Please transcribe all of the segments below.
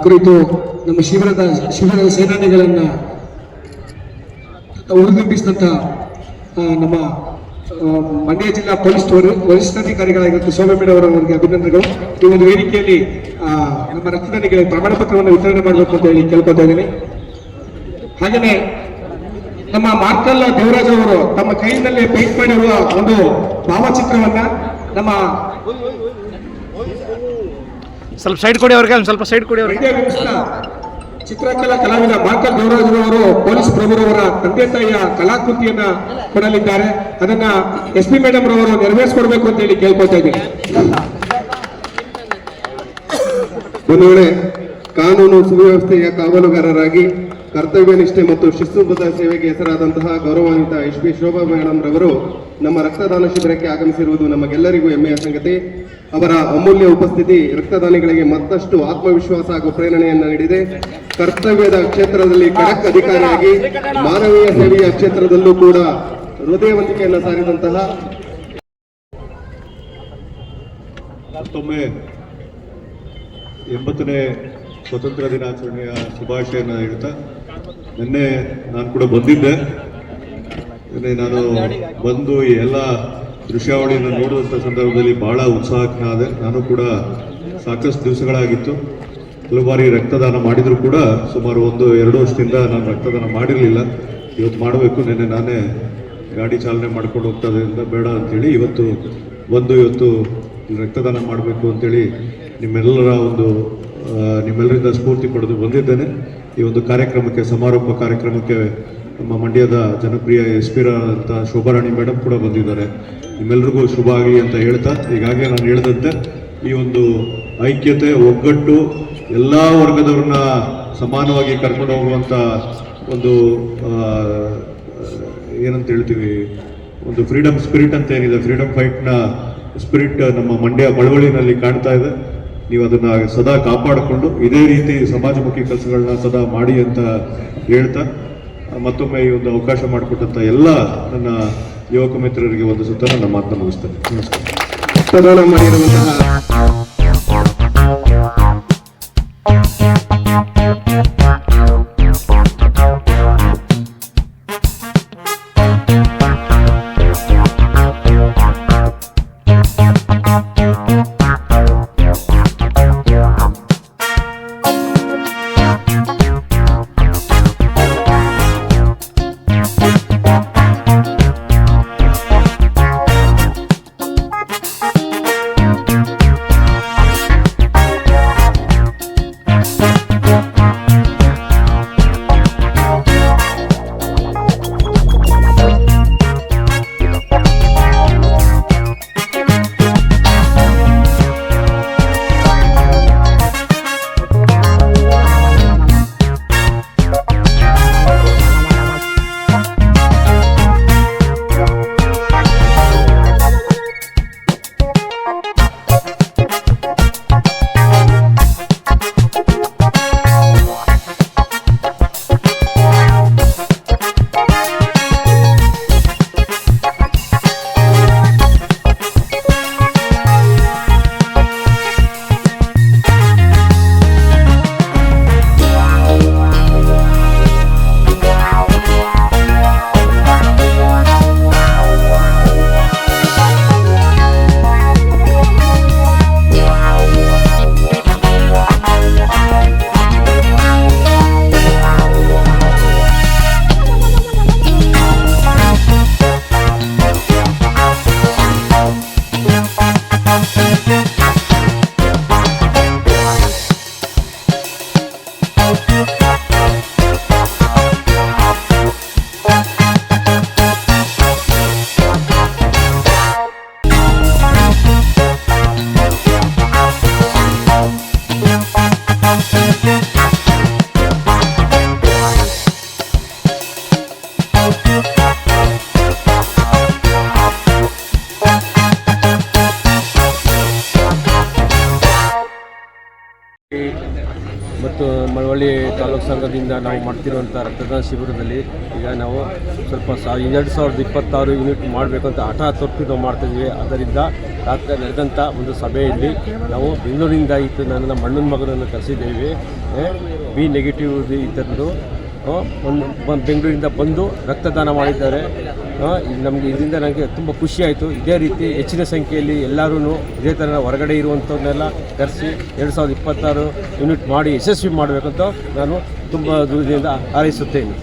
ಕುರಿತು ನಮ್ಮ ಶಿಬಿರದ ಸೇನಾನಿಗಳನ್ನ ಹುರಿದುಂಬಿಸಿದಂಥ ನಮ್ಮ ಮಂಡ್ಯ ಜಿಲ್ಲಾ ಪೊಲೀಸ್ ವರಿಷ್ಠಾಧಿಕಾರಿಗಳಾಗಿರುವ ಸೋಮೇಗೌಡ ಅವರಿಗೆ ಅಭಿನಂದನೆಗಳು. ಈ ಒಂದು ವೇದಿಕೆಯಲ್ಲಿ ನಮ್ಮ ರಕ್ತದಾನಿಗಳಿಗೆ ಪ್ರಮಾಣ ಪತ್ರವನ್ನು ವಿತರಣೆ ಮಾಡಬೇಕು ಅಂತ ಹೇಳಿ ಕೇಳ್ಕೊತಾ ಇದ್ದೀನಿ. ಹಾಗೆಯೇ ನಮ್ಮ ಮಾರ್ಕಲ್ ದೇವರಾಜ್ ಅವರು ತಮ್ಮ ಕೈಯಿಂದಲೇ ಪೇಂಟ್ ಮಾಡಿರುವ ಒಂದು ಭಾವಚಿತ್ರವನ್ನ ನಮ್ಮ ಸ್ವಲ್ಪ ಸೈಡ್ ಕೊಡಿ ಅವ್ರಿಗೆ, ಸ್ವಲ್ಪ ಸೈಡ್ ಕೊಡಿ ಅವ್ರಿಗೆ. ಚಿತ್ರಕಲಾ ಕಲಾವಿದ ಮಾರ್ಕಲ್ ದೇವರಾಜ್ ಅವರು ಪೊಲೀಸ್ ಪ್ರಭುರವರ ತಂದೆ ತಾಯಿಯ ಕಲಾಕೃತಿಯನ್ನ ಕೊಡಲಿದ್ದಾರೆ. ಅದನ್ನ SP ಮೇಡಮ್ ರವರು ನೆರವೇರಿಸಿಕೊಡ್ಬೇಕು ಅಂತ ಹೇಳಿ ಕೇಳ್ಕೊತಾ ಇದ್ದೀನಿ. ಒಂದು ವೇಳೆ ಕಾನೂನು ಸುವ್ಯವಸ್ಥೆಯ ಕಾವಲುಗಾರರಾಗಿ ಕರ್ತವ್ಯ ನಿಷ್ಠೆ ಮತ್ತು ಶಿಸ್ತುಬದ್ಧ ಸೇವೆಗೆ ಹೆಸರಾದಂತಹ ಗೌರವಾನ್ವಿತ SP ಶೋಭಾ ಮೇಡಮ್ ರವರು ನಮ್ಮ ರಕ್ತದಾನ ಶಿಬಿರಕ್ಕೆ ಆಗಮಿಸಿರುವುದು ನಮಗೆಲ್ಲರಿಗೂ ಹೆಮ್ಮೆಯ ಸಂಗತಿ. ಅವರ ಅಮೂಲ್ಯ ಉಪಸ್ಥಿತಿ ರಕ್ತದಾನಿಗಳಿಗೆ ಮತ್ತಷ್ಟು ಆತ್ಮವಿಶ್ವಾಸ ಹಾಗೂ ಪ್ರೇರಣೆಯನ್ನು ನೀಡಿದೆ. ಕರ್ತವ್ಯದ ಕ್ಷೇತ್ರದಲ್ಲಿ ಖಡಕ್ ಅಧಿಕಾರಿಯಾಗಿ ಮಾನವೀಯ ಸೇವೆಯ ಕ್ಷೇತ್ರದಲ್ಲೂ ಕೂಡ ಹೃದಯವಂತಿಕೆಯನ್ನು ಸಾರಿದಂತಹ ಮತ್ತೊಮ್ಮೆ 80ನೇ ಸ್ವಾತಂತ್ರ್ಯ ದಿನಾಚರಣೆಯ ಶುಭಾಶಯನ ಹೇಳ್ತಾ, ನಿನ್ನೆ ನಾನು ಕೂಡ ಬಂದಿದ್ದೆ. ನಾನು ಬಂದು ಈ ಎಲ್ಲ ದೃಶ್ಯಾವಳಿಯನ್ನು ನೋಡುವಂಥ ಸಂದರ್ಭದಲ್ಲಿ ಬಹಳ ಉತ್ಸಾಹನಾದೆ. ನಾನು ಕೂಡ ಸಾಕಷ್ಟು ದಿವಸಗಳಾಗಿತ್ತು, ಕೆಲವು ಬಾರಿ ರಕ್ತದಾನ ಮಾಡಿದರೂ ಕೂಡ ಸುಮಾರು 1-2 ವರ್ಷದಿಂದ ನಾನು ರಕ್ತದಾನ ಮಾಡಿರಲಿಲ್ಲ. ಇವತ್ತು ಮಾಡಬೇಕು. ನಿನ್ನೆ ನಾನೇ ಗಾಡಿ ಚಾಲನೆ ಮಾಡ್ಕೊಂಡು ಹೋಗ್ತದ್ರಿಂದ ಬೇಡ ಅಂಥೇಳಿ ಇವತ್ತು ರಕ್ತದಾನ ಮಾಡಬೇಕು ಅಂತೇಳಿ ನಿಮ್ಮೆಲ್ಲರಿಂದ ಸ್ಫೂರ್ತಿ ಪಡೆದು ಬಂದಿದ್ದೇನೆ. ಈ ಒಂದು ಕಾರ್ಯಕ್ರಮಕ್ಕೆ, ಸಮಾರೋಪ ಕಾರ್ಯಕ್ರಮಕ್ಕೆ ನಮ್ಮ ಮಂಡ್ಯದ ಜನಪ್ರಿಯ SP ಅಂತ ಶೋಭಾರಾಣಿ ಮೇಡಮ್ ಕೂಡ ಬಂದಿದ್ದಾರೆ. ನಿಮ್ಮೆಲ್ಲರಿಗೂ ಶುಭ ಆಗಲಿ ಅಂತ ಹೇಳ್ತಾ, ಈಗಾಗಲೇ ನಾನು ಹೇಳಿದಂತೆ ಈ ಒಂದು ಐಕ್ಯತೆ, ಒಗ್ಗಟ್ಟು, ಎಲ್ಲ ವರ್ಗದವ್ರನ್ನ ಸಮಾನವಾಗಿ ಕರ್ಕೊಂಡು ಹೋಗುವಂಥ ಒಂದು ಏನಂತ ಹೇಳ್ತೀವಿ, ಒಂದು ಫ್ರೀಡಮ್ ಸ್ಪಿರಿಟ್ ಅಂತ ಏನಿದೆ, ಫ್ರೀಡಮ್ ಫೈಟ್ನ ಸ್ಪಿರಿಟ್ ನಮ್ಮ ಮಂಡ್ಯ ಮಳವಳ್ಳಿನಲ್ಲಿ ಕಾಣ್ತಾ ಇದೆ. ನೀವು ಅದನ್ನು ಸದಾ ಕಾಪಾಡಿಕೊಂಡು ಇದೇ ರೀತಿ ಸಮಾಜಮುಖಿ ಕೆಲಸಗಳನ್ನ ಸದಾ ಮಾಡಿ ಅಂತ ಹೇಳ್ತಾ, ಮತ್ತೊಮ್ಮೆ ಈ ಒಂದು ಅವಕಾಶ ಮಾಡಿಕೊಟ್ಟಂಥ ಎಲ್ಲ ನನ್ನ ಯುವಕ ಮಿತ್ರರಿಗೆ ಒಂದು ಸುತ್ತ ನನ್ನ ಮಾತನ್ನು ಮುಗಿಸ್ತೇನೆ. ನಮಸ್ಕಾರ. ಮಾಡಿರುವಂತಹ ಮಳವಳ್ಳಿ ತಾಲೂಕು ಸಂಘದಿಂದ ನಾವು ಮಾಡ್ತಿರುವಂಥ ರಕ್ತದಾನ ಶಿಬಿರದಲ್ಲಿ ಈಗ ನಾವು ಸ್ವಲ್ಪ 2026 ಯೂನಿಟ್ ಮಾಡಬೇಕು ಅಂತ ಹಠ ತೊಟ್ಟು ನಾವು ಮಾಡ್ತಾಯಿದ್ವಿ. ಅದರಿಂದ ರಾತ್ರಿ ನಡೆದಂಥ ಒಂದು ಸಭೆಯಲ್ಲಿ ನಾವು ಬೆಂಗಳೂರಿನಿಂದ ಇತ್ತು ನನ್ನ ಮಣ್ಣನ ಮಗನನ್ನು ಕರೆಸಿದ್ದೇವೆ. ಬಿ ನೆಗೆಟಿವ್ ಇದ್ದರು ಬೆಂಗಳೂರಿಂದ ಬಂದು ರಕ್ತದಾನ ಮಾಡಿದ್ದಾರೆ. ನಮಗೆ ಇದರಿಂದ ನನಗೆ ತುಂಬ ಖುಷಿಯಾಯಿತು. ಇದೇ ರೀತಿ ಹೆಚ್ಚಿನ ಸಂಖ್ಯೆಯಲ್ಲಿ ಎಲ್ಲರೂ ಇದೇ ಥರ ಹೊರಗಡೆ ಇರುವಂಥವನ್ನೆಲ್ಲ ಕರೆಸಿ 2026 ಯೂನಿಟ್ ಮಾಡಿ ಯಶಸ್ವಿ ಮಾಡಬೇಕಂತ ನಾನು ತುಂಬ ದೂರದಿಂದ ಹಾರೈಸುತ್ತೇನೆ.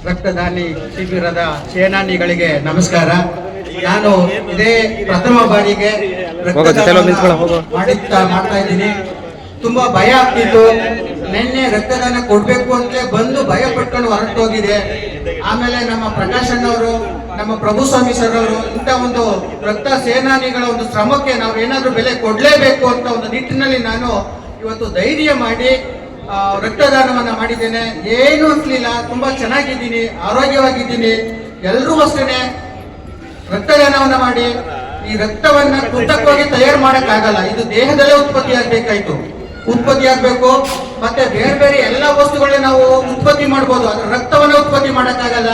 ರಕ್ತದಾನಿ ಶಿಬಿರದ ಸೇನಾನಿಗಳಿಗೆ ನಮಸ್ಕಾರ. ನಾನು ಇದೇ ಪ್ರಥಮ ಬಾರಿಗೆ ಮಾಡ್ತಾ ಇದ್ದೀನಿ. ತುಂಬಾ ಭಯ ಆಗ್ತಿತ್ತು. ನಿನ್ನೆ ರಕ್ತದಾನ ಕೊಡ್ಬೇಕು ಅಂತಲೇ ಬಂದು ಭಯ ಪಟ್ಕೊಂಡು ಹೊರಟೋಗಿದೆ. ಆಮೇಲೆ ನಮ್ಮ ಪ್ರಕಾಶ್ ಅಣ್ಣವರು, ನಮ್ಮ ಪ್ರಭುಸ್ವಾಮಿ ಸರ್ ಅವರು ಇಂಥ ಒಂದು ರಕ್ತ ಸೇನಾನಿಗಳ ಒಂದು ಶ್ರಮಕ್ಕೆ ನಾವು ಏನಾದ್ರೂ ಬೆಲೆ ಕೊಡ್ಲೇಬೇಕು ಅಂತ ಒಂದು ನಿಟ್ಟಿನಲ್ಲಿ ನಾನು ಇವತ್ತು ಧೈರ್ಯ ಮಾಡಿ ರಕ್ತದಾನವನ್ನ ಮಾಡಿದ್ದೇನೆ. ಏನು ಅನ್ಸ್ಲಿಲ್ಲ, ತುಂಬಾ ಚೆನ್ನಾಗಿದ್ದೀನಿ, ಆರೋಗ್ಯವಾಗಿದ್ದೀನಿ. ಎಲ್ರೂ ಅಷ್ಟೇನೆ ರಕ್ತದಾನವನ್ನ ಮಾಡಿ, ಈ ರಕ್ತವನ್ನ ಕೃತಕವಾಗಿ ತಯಾರು ಮಾಡಕ್ಕಾಗಲ್ಲ, ಇದು ದೇಹದಲ್ಲೇ ಉತ್ಪತ್ತಿ ಆಗ್ಬೇಕು. ಮತ್ತೆ ಬೇರೆ ಬೇರೆ ಎಲ್ಲ ವಸ್ತುಗಳನ್ನ ನಾವು ಉತ್ಪತ್ತಿ ಮಾಡ್ಬೋದು, ಅದ್ರ ರಕ್ತವನ್ನ ಉತ್ಪತ್ತಿ ಮಾಡಕ್ಕಾಗಲ್ಲ.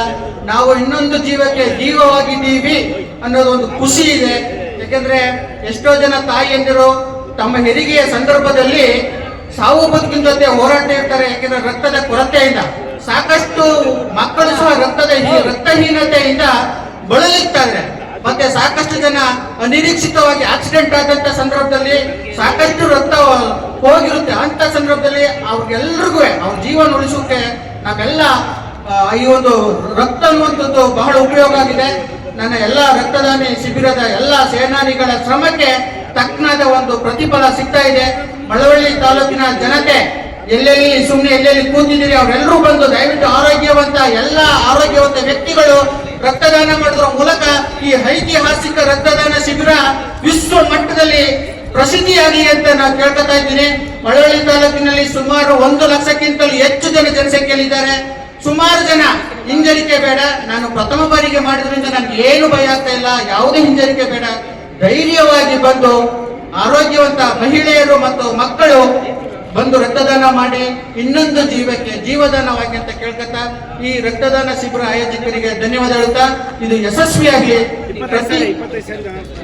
ನಾವು ಇನ್ನೊಂದು ಜೀವಕ್ಕೆ ಜೀವವಾಗಿದ್ದೀವಿ ಅನ್ನೋದು ಒಂದು ಖುಷಿ ಇದೆ. ಯಾಕಂದ್ರೆ ಎಷ್ಟೋ ಜನ ತಾಯಿಯಂದಿರು ತಮ್ಮ ಹೆರಿಗೆಯ ಸಂದರ್ಭದಲ್ಲಿ ಸಾವು ಬದುಕಿನ ಜೊತೆ ಹೋರಾಟ ಇರ್ತಾರೆ. ಯಾಕಂದ್ರೆ ರಕ್ತದ ಕೊರತೆಯಿಂದ ಸಾಕಷ್ಟು ಮಕ್ಕಳು ಸಹ ರಕ್ತಹೀನತೆಯಿಂದ ಬಳಲಿರ್ತಾರೆ. ಮತ್ತೆ ಸಾಕಷ್ಟು ಜನ ಅನಿರೀಕ್ಷಿತವಾಗಿ ಆಕ್ಸಿಡೆಂಟ್ ಆದಂತ ಸಂದರ್ಭದಲ್ಲಿ ಸಾಕಷ್ಟು ರಕ್ತ ಹೋಗಿರುತ್ತೆ. ಅಂತ ಸಂದರ್ಭದಲ್ಲಿ ಅವ್ರಿಗೆಲ್ರಿಗೂ ಅವ್ರ ಜೀವನ ಉಳಿಸೋಕೆ ನಾವೆಲ್ಲ ಈ ಒಂದು ರಕ್ತ ಅನ್ನುವಂಥದ್ದು ಬಹಳ ಉಪಯೋಗ ಆಗಿದೆ. ನನ್ನ ಎಲ್ಲ ರಕ್ತದಾನಿ ಶಿಬಿರದ ಎಲ್ಲ ಸೇನಾನಿಗಳ ಶ್ರಮಕ್ಕೆ ತಕ್ಕನಾದ ಒಂದು ಪ್ರತಿಫಲ ಸಿಗ್ತಾ ಇದೆ. ಮಳವಳ್ಳಿ ತಾಲೂಕಿನ ಜನತೆ ಎಲ್ಲೆಲ್ಲಿ ಕೂತಿದ್ದೀರಿ ಅವರೆಲ್ಲರೂ ಬಂದು ದಯವಿಟ್ಟು ಎಲ್ಲ ಆರೋಗ್ಯವಂತ ವ್ಯಕ್ತಿಗಳು ರಕ್ತದಾನ ಮಾಡೋದ್ರ ಮೂಲಕ ಈ ಐತಿಹಾಸಿಕ ರಕ್ತದಾನ ಶಿಬಿರ ವಿಶ್ವ ಮಟ್ಟದಲ್ಲಿ ಪ್ರಸಿದ್ಧಿಯಾಗಲಿ ಅಂತ ನಾನು ಕೇಳ್ಕೊತಾ ಇದ್ದೀನಿ. ಮಳವಳ್ಳಿ ತಾಲೂಕಿನಲ್ಲಿ ಸುಮಾರು 1 ಲಕ್ಷಕ್ಕಿಂತಲೂ ಹೆಚ್ಚು ಜನಸಂಖ್ಯೆಯಲ್ಲಿದ್ದಾರೆ. ಸುಮಾರು ಜನ ಹಿಂಜರಿಕೆ ಬೇಡ. ನಾನು ಪ್ರಥಮ ಬಾರಿಗೆ ಮಾಡಿದ್ರಿಂದ ನನಗೆ ಏನು ಭಯ ಆಗ್ತಾ ಇಲ್ಲ, ಯಾವುದೇ ಹಿಂಜರಿಕೆ ಬೇಡ. ಧೈರ್ಯವಾಗಿ ಬಂದು ಆರೋಗ್ಯವಂತ ಮಹಿಳೆಯರು ಮತ್ತು ಮಕ್ಕಳು ಬಂದು ರಕ್ತದಾನ ಮಾಡಿ ಇನ್ನೊಂದು ಜೀವಕ್ಕೆ ಜೀವದಾನವಾಗಿ ಅಂತ ಕೇಳ್ಕೊತಾ ಈ ರಕ್ತದಾನ ಶಿಬಿರ ಆಯೋಜಕರಿಗೆ ಧನ್ಯವಾದ ಹೇಳುತ್ತಾ ಇದು ಯಶಸ್ವಿಯಾಗಲಿ.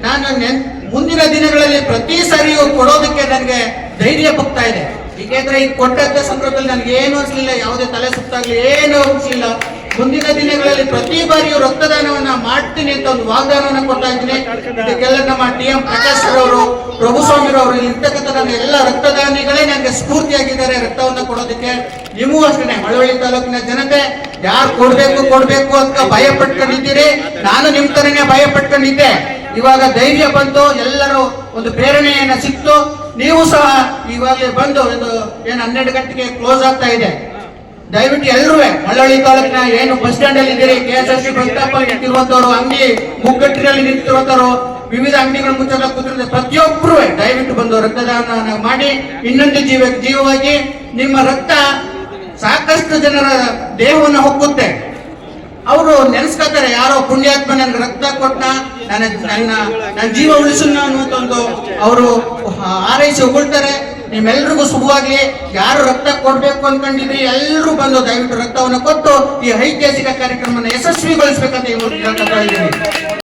ನಾನು ಮುಂದಿನ ದಿನಗಳಲ್ಲಿ ಪ್ರತಿ ಸಾರಿಯೂ ಕೊಡೋದಕ್ಕೆ ನನಗೆ ಧೈರ್ಯ ಬರ್ತಾ ಇದೆ. ಏಕೆಂದ್ರೆ ಈಗ ಕೊಟ್ಟಂತ ಸಂದರ್ಭದಲ್ಲಿ ನನಗೆ ಏನು ಅನ್ಸಲಿಲ್ಲ, ಯಾವುದೇ ತಲೆ ಸುತ್ತಾಗ್ಲಿ ಏನು ಅನ್ಸಲಿಲ್ಲ. ಮುಂದಿನ ದಿನಗಳಲ್ಲಿ ಪ್ರತಿ ಬಾರಿಯೂ ರಕ್ತದಾನವನ್ನ ಮಾಡ್ತೀನಿ ಅಂತ ಒಂದು ವಾಗ್ದಾನವನ್ನ ಕೊಡ್ತಾ ಇದ್ದೀನಿ. ಇದಕ್ಕೆಲ್ಲ ನಮ್ಮ TM ಪ್ರಕಾಶ್ ಅವರು, ಪ್ರಭುಸ್ವಾಮಿ ಅವರು ಇರ್ತಕ್ಕಂಥ ನನ್ನ ಎಲ್ಲ ರಕ್ತದಾನಿಗಳೇ ನನಗೆ ಸ್ಫೂರ್ತಿಯಾಗಿದ್ದಾರೆ ರಕ್ತವನ್ನ ಕೊಡೋದಕ್ಕೆ. ನೀವು ಅಷ್ಟೇ ಮಳವಳ್ಳಿ ತಾಲೂಕಿನ ಜನತೆ ಯಾರು ಕೊಡ್ಬೇಕು ಅಂತ ಭಯ ಪಟ್ಕೊಂಡಿದ್ದೀರಿ. ನಾನು ನಿಮ್ ತರನೇ ಭಯ ಪಟ್ಕೊಂಡಿದ್ದೆ. ಇವಾಗ ಧೈರ್ಯ ಬಂತು, ಎಲ್ಲರೂ ಒಂದು ಪ್ರೇರಣೆಯನ್ನ ಸಿಕ್ತು. ನೀವು ಸಹ ಇವಾಗಲೇ ಬಂದು ಏನು 12 ಗಂಟೆಗೆ ಕ್ಲೋಸ್ ಆಗ್ತಾ ಇದೆ. ದಯವಿಟ್ಟು ಎಲ್ಲರೂ ಮಳವಳ್ಳಿ ತಾಲೂಕಿನ ಏನು ಬಸ್ ಸ್ಟ್ಯಾಂಡ್ ಅಲ್ಲಿ ಇದ್ದೀರಿ, KSRTC ಬಸ್ ಸ್ಟಾಪ್ ಅಲ್ಲಿ ನಿಂತಿರುವಂತವ್ರು, ಅಂಗಡಿ ಮುಗ್ಗಟ್ಟಿನಲ್ಲಿ ನಿಂತಿರುವಂತವ್ರು, ವಿವಿಧ ಅಂಗಡಿಗಳ ಮುಚ್ಚಲ ಕೂತಿರುವ ಪ್ರತಿಯೊಬ್ಬರು ದಯವಿಟ್ಟು ಬಂದು ರಕ್ತದಾನ ಮಾಡಿ ಇನ್ನೊಂದು ಜೀವವಾಗಿ ನಿಮ್ಮ ರಕ್ತ ಸಾಕಷ್ಟು ಜನರ ದೇಹವನ್ನು ಹೊಕ್ಕುತ್ತೆ. ಅವರು ನೆನೆಸ್ಕೊತಾರೆ, ಯಾರೋ ಪುಣ್ಯಾತ್ಮ ನನ್ಗೆ ರಕ್ತ ಕೊಟ್ಟ, ನನ್ನ ಜೀವ ಉಳಿಸೋಣ ಅನ್ನುವಂತ ಒಂದು ಅವರು ಆರೈಸಿ ಹೊಗಳ್ತಾರೆ. ನಿಮ್ಮೆಲ್ರಿಗೂ ಶುಭವಾಗ್ಲಿ. ಯಾರು ರಕ್ತ ಕೊಡ್ಬೇಕು ಅನ್ಕೊಂಡಿದ್ರಿ ಎಲ್ಲರೂ ಬಂದು ದಯವಿಟ್ಟು ರಕ್ತವನ್ನು ಕೊಟ್ಟು ಈ ಐತಿಹಾಸಿಕ ಕಾರ್ಯಕ್ರಮವನ್ನು ಯಶಸ್ವಿಗೊಳಿಸಬೇಕಂತ ಹೇಳ್ತಾ ಇದ್ದೀನಿ.